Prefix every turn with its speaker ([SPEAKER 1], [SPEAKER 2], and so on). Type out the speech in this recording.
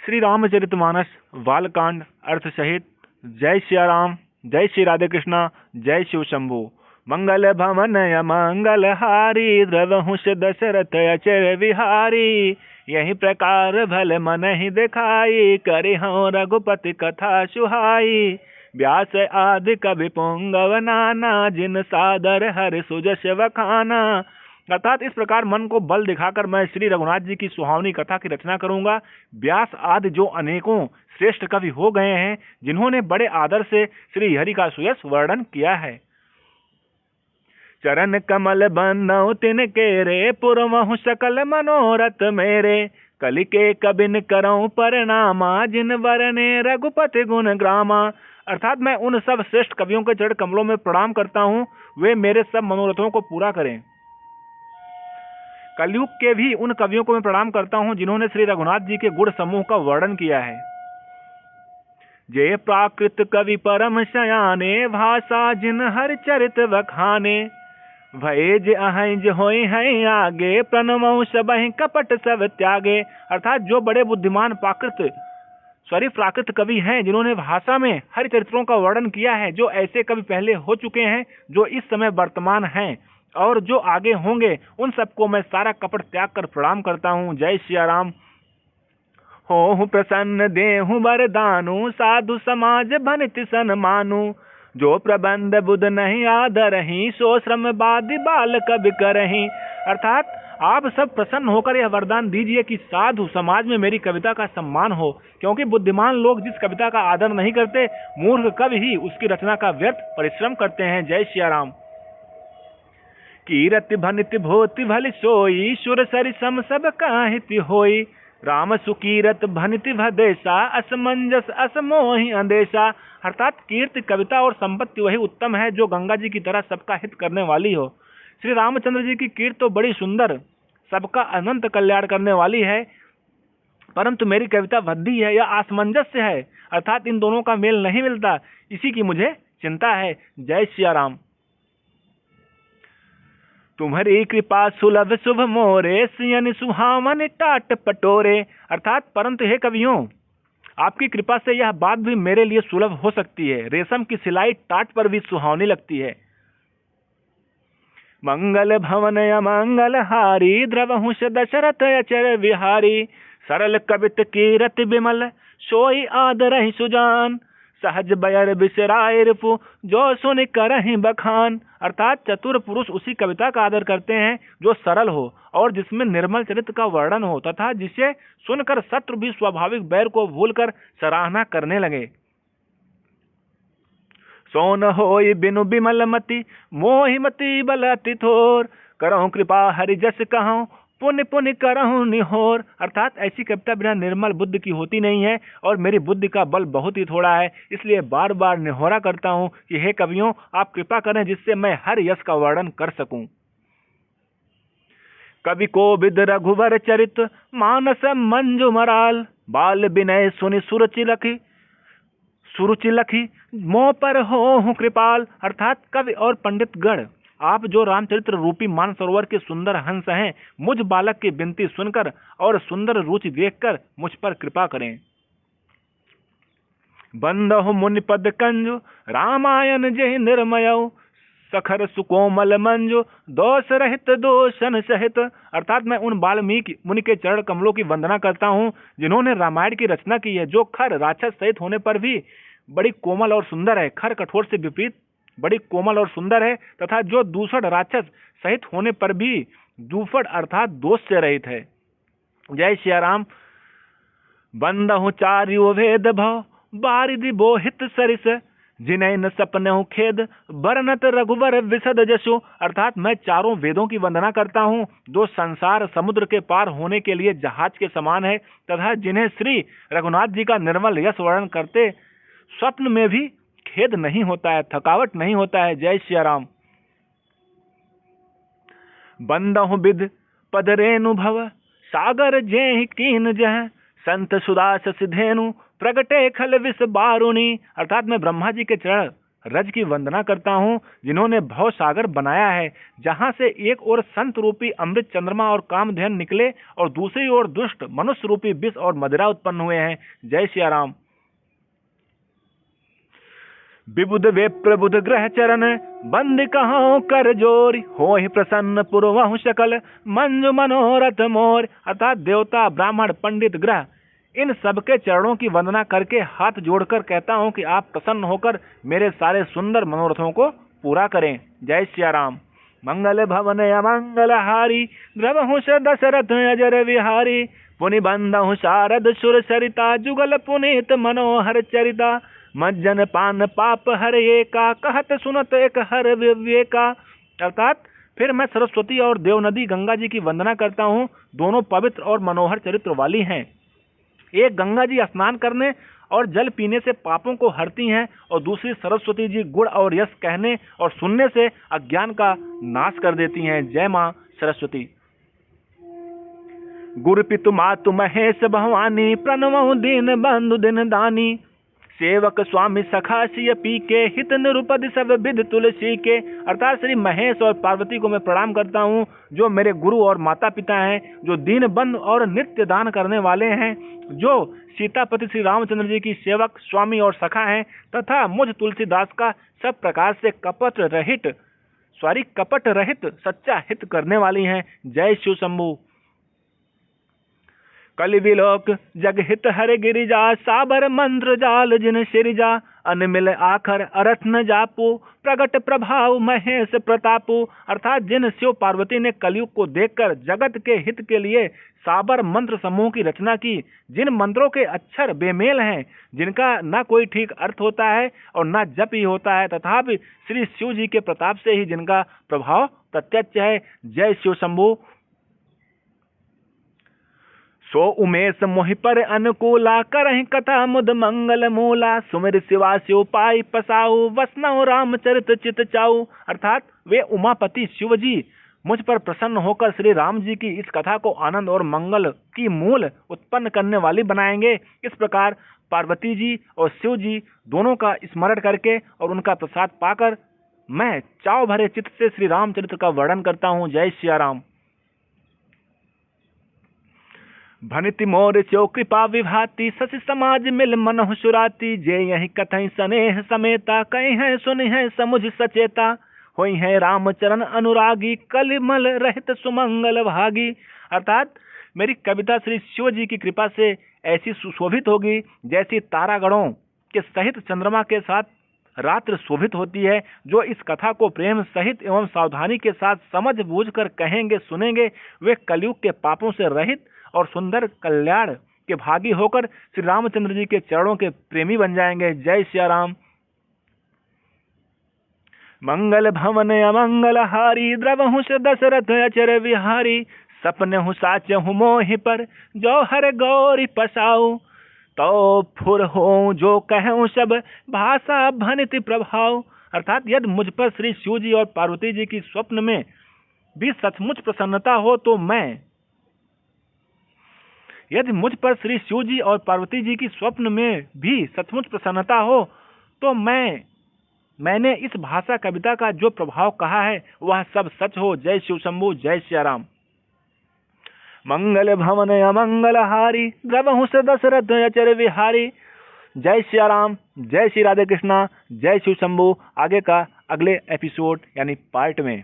[SPEAKER 1] श्री रामचरितमानस बालकांड अर्थ सहित। जय सिया राम, जय श्री राधे कृष्णा, जय शिव शंभु। मंगल भवन मंगल हारी, द्रवहुष दशरथ अचर विहारी। यही प्रकार भल मन ही दिखाई, करे हूँ रघुपति कथा सुहाई। व्यास आदि कवि पुंगव नाना, जिन सादर हर सुजस वखाना। अर्थात इस प्रकार मन को बल दिखाकर मैं श्री रघुनाथ जी की सुहावनी कथा की रचना करूंगा। व्यास आदि जो अनेकों श्रेष्ठ कवि हो गए हैं, जिन्होंने बड़े आदर से श्री हरि का सुयश वर्णन किया है। चरण कमल बंदौ तिनके रे, पुरमहु सकल मनोरथ मेरे। कलि के कबिन करऊं परनामा, जिन वरने रघुपति गुण ग्रामा। अर्थात मैं उन सब श्रेष्ठ कवियों के चरण कमलों में प्रणाम करता हूँ, वे मेरे सब मनोरथों को पूरा करें। कलयुग के भी उन कवियों को मैं प्रणाम करता हूँ, जिन्होंने श्री रघुनाथ जी के गुण समूह का वर्णन किया है। जय प्राकृत कवि परम शयाने, भाषा जिन हर चरित वखाने। भय जे अहं होय हैं आगे, प्रणमौ सबहि कपट सब त्यागे। अर्थात जो बड़े बुद्धिमान प्राकृत कवि हैं, जिन्होंने भाषा में हर चरित्रों का वर्णन किया है, जो ऐसे कवि पहले हो चुके हैं, जो इस समय वर्तमान हैं और जो आगे होंगे, उन सबको मैं सारा कपट त्याग कर प्रणाम करता हूँ। जय सिया राम। हो प्रसन्न देहु वरदानु, साधु समाज भनित सन मानु। जो प्रबंध बुध नहीं आदरहि, सो श्रम बादि बाल कवि करहि। अर्थात आप सब प्रसन्न होकर यह वरदान दीजिए कि साधु समाज में मेरी कविता का सम्मान हो, क्योंकि बुद्धिमान लोग जिस कविता का आदर नहीं करते, मूर्ख कवि ही उसकी रचना का व्यर्थ परिश्रम करते हैं। जय सिया राम। कीरति भनित भोति भल सोई, सुर सरि सम सब काहिति होई। राम सुकीरत भनित भदेशा, असमंजस असमोहि अंदेशा। अर्थात कीर्ति, कविता और संपत्ति वही उत्तम है, जो गंगा जी की तरह सबका हित करने वाली हो। श्री रामचंद्र जी की कीर्ति तो बड़ी सुंदर, सबका अनंत कल्याण करने वाली है, परंतु मेरी कविता भद्दी है या असमंजस्य है, अर्थात इन दोनों का मेल नहीं मिलता, इसी की मुझे चिंता है। जय सिया राम। तुम्हारी कृपा सुलभ शुभ मोरे, सियन सुहावन टाट पटोरे। अर्थात परंतु हे कवियों, आपकी कृपा से यह बात भी मेरे लिए सुलभ हो सकती है। रेशम की सिलाई टाट पर भी सुहावनी लगती है। मंगल भवन अमंगल हारी, द्रवहुष दशरथ अचर विहारी। सरल कवित कीरत बिमल, सोई आदरहि सुजान। सहज बयर बिसराय रिपु, जो सुन करहि बखान। अर्थात चतुर पुरुष उसी कविता का आदर करते हैं जो सरल हो और जिसमें निर्मल चरित्र का वर्णन हो, तथा जिसे सुनकर शत्रु भी स्वाभाविक बैर को भूलकर सराहना करने लगे। सोन होई बिनु बिमल मति, मोहि मति बल अति थोर। करहु कृपा हरि जस कहूँ, पुण्य पुण्य करहु निहोर। अर्थात ऐसी कविता बिना निर्मल बुद्धि की होती नहीं है, और मेरी बुद्धि का बल बहुत ही थोड़ा है, इसलिए बार बार निहोरा करता हूँ कि हे कवियों, आप कृपा करें जिससे मैं हर यश का वर्णन कर सकूं। कवि को विद रघुवर चरित, मानस मंजु मराल। बाल विनय सुनि सुरुचि लखी, मोह पर हो कृपाल। अर्थात कवि और पंडित गण, आप जो रामचरित्र रूपी मानसरोवर के सुंदर हंस हैं, मुझ बालक की विनती सुनकर और सुंदर रुचि देखकर मुझ पर कृपा करें। बंदहु मुनि पद कंजु, रामायण जेहि निर्मयौ। सखर सुकोमल मंजु, दोष रहित दोषन सहित। अर्थात मैं उन वाल्मीकि मुनि के चरण कमलों की वंदना करता हूँ, जिन्होंने रामायण की रचना की है, जो खर राक्षस सहित होने पर भी बड़ी कोमल और सुंदर है। खर कठोर से विपरीत बड़ी कोमल और सुंदर है, तथा जो दूषण राक्षस सहित होने पर भी दूफड़ अर्थात दोष से रहित है। जय सिया राम। बंदहु चार्यो वेद भव, बारिधि बोहित सरिस। जिनहि न सपनहु खेद, बरनत रघुवर विशद जसु। अर्थात मैं चारों वेदों की वंदना करता हूँ, जो संसार समुद्र के पार होने के लिए जहाज के समान है, तथा जिन्हें श्री रघुनाथ जी का निर्मल यश वर्णन करते स्वप्न में भी खेद नहीं होता है, थकावट नहीं होता है। जय सिया राम। बंदहु बिद पद रेणु भव, सागर जेहि कीन जह। संत सुदास सिधेनु, प्रगटे खल विष बारुणी। अर्थात मैं ब्रह्मा जी के चरण रज की वंदना करता हूँ जिन्होंने भव सागर बनाया है, जहाँ से एक ओर संत रूपी अमृत चंद्रमा और कामधेनु निकले और दूसरी ओर दुष्ट मनुष्य रूपी विष और मदिरा उत्पन्न हुए हैं। जय सिया राम। विबुध वे प्रबुध ग्रह चरण बंद कहो कर जोर, हो ही प्रसन्न पुरवहु सकल मंजु मनोरथ मोर। अर्थात देवता, ब्राह्मण, पंडित, ग्रह, इन सबके चरणों की वंदना करके हाथ जोड़कर कहता हूँ कि आप प्रसन्न होकर मेरे सारे सुंदर मनोरथों को पूरा करें। जय सिया राम। मंगल भवन अमंगल हारी, द्रवहु दशरथ अजर विहारी। पुनि बंधहु शारद सुर सरिता, जुगल पुनीत मनोहर चरिता। मज्जन पान पाप हर एका, कहत सुनत एक हर विवेका। अर्थात फिर मैं सरस्वती और देवनदी गंगा जी की वंदना करता हूँ, दोनों पवित्र और मनोहर चरित्र वाली हैं। एक गंगा जी स्नान करने और जल पीने से पापों को हरती हैं और दूसरी सरस्वती जी गुण और यश कहने और सुनने से अज्ञान का नाश कर देती हैं। जय मां सरस्वती। गुरु पितु मातु महेश भवानी, प्रणवहु दीन बंधु दिन दानी। सेवक स्वामी सखा सिय पी के, हित निरुपद सब विध तुलसी के। अर्थात श्री महेश और पार्वती को मैं प्रणाम करता हूँ, जो मेरे गुरु और माता पिता हैं, जो दीन बंधु और नित्य दान करने वाले हैं, जो सीतापति श्री रामचंद्र जी की सेवक, स्वामी और सखा हैं, तथा मुझ तुलसीदास का सब प्रकार से कपट रहित सच्चा हित करने वाली हैं। जय शिव शंभु। कलि विलोक जग हित हर गिरिजा, साबर मंत्र जाल जिन सिरिजा। अनमिल आखर अरथ न जापू, प्रगट प्रभाव महेश प्रतापू। अर्थात जिन शिव पार्वती ने कलयुग को देखकर जगत के हित के लिए साबर मंत्र समूह की रचना की, जिन मंत्रों के अक्षर बेमेल हैं, जिनका न कोई ठीक अर्थ होता है और न जप ही होता है, तथापि श्री शिव जी के प्रताप से ही जिनका प्रभाव प्रत्यक्ष है। जय शिव शंभु। सो उमेश मोहि पर अनुकूला, करहि कथा मुद मंगल मूला। सुमिर शिवा शिव पाई पसाऊ, वसनौ रामचरित चित चाऊ। अर्थात वे उमापति शिव जी मुझ पर प्रसन्न होकर श्री राम जी की इस कथा को आनंद और मंगल की मूल उत्पन्न करने वाली बनाएंगे। इस प्रकार पार्वती जी और शिव जी दोनों का स्मरण करके और उनका प्रसाद पाकर मैं चाव भरे चित्त से श्री रामचरित्र का वर्णन करता हूँ। जय सिया राम। भनिति मोर स्यो कृपा विभाति, शशि समाज मिल मनहु सुराती। जे यही कथई स्नेह समेता, कहीं है सुनि है समुझ सचेता। होई है रामचरण अनुरागी, कलिमल रहित सुमंगल भागी। अर्थात मेरी कविता श्री शिव जी की कृपा से ऐसी सुशोभित होगी जैसी तारागणों के सहित चंद्रमा के साथ रात्र शोभित होती है। जो इस कथा को प्रेम सहित एवं सावधानी के साथ समझ बूझ कर कहेंगे सुनेंगे, वे कलयुग के पापों से रहित और सुंदर कल्याण के भागी होकर श्री रामचंद्र जी के चरणों के प्रेमी बन जाएंगे। जय सिया राम। मंगल भवन अमंगल हारी, द्रवहु दशरथ अचर विहारी। सपने हूँ साच हूँ मोहि पर, जो हर गौरी पसाऊ। तो फुर हो जो कहूँ सब, भाषा भनिति प्रभाव। अर्थात यदि मुझ पर श्री शिव जी और पार्वती जी की स्वप्न में भी सचमुच प्रसन्नता हो तो यदि मुझ पर श्री शिव जी और पार्वती जी की स्वप्न में भी सचमुच प्रसन्नता हो तो मैंने इस भाषा कविता का जो प्रभाव कहा है वह सब सच हो। जय शिव शंभु। जय सिया राम। मंगल भवन अमंगल हारी, द्रवहु दशरथ अचर विहारी। जय सिया राम। जय श्री राधे कृष्णा। जय शिव शंभु। आगे का अगले एपिसोड यानी पार्ट में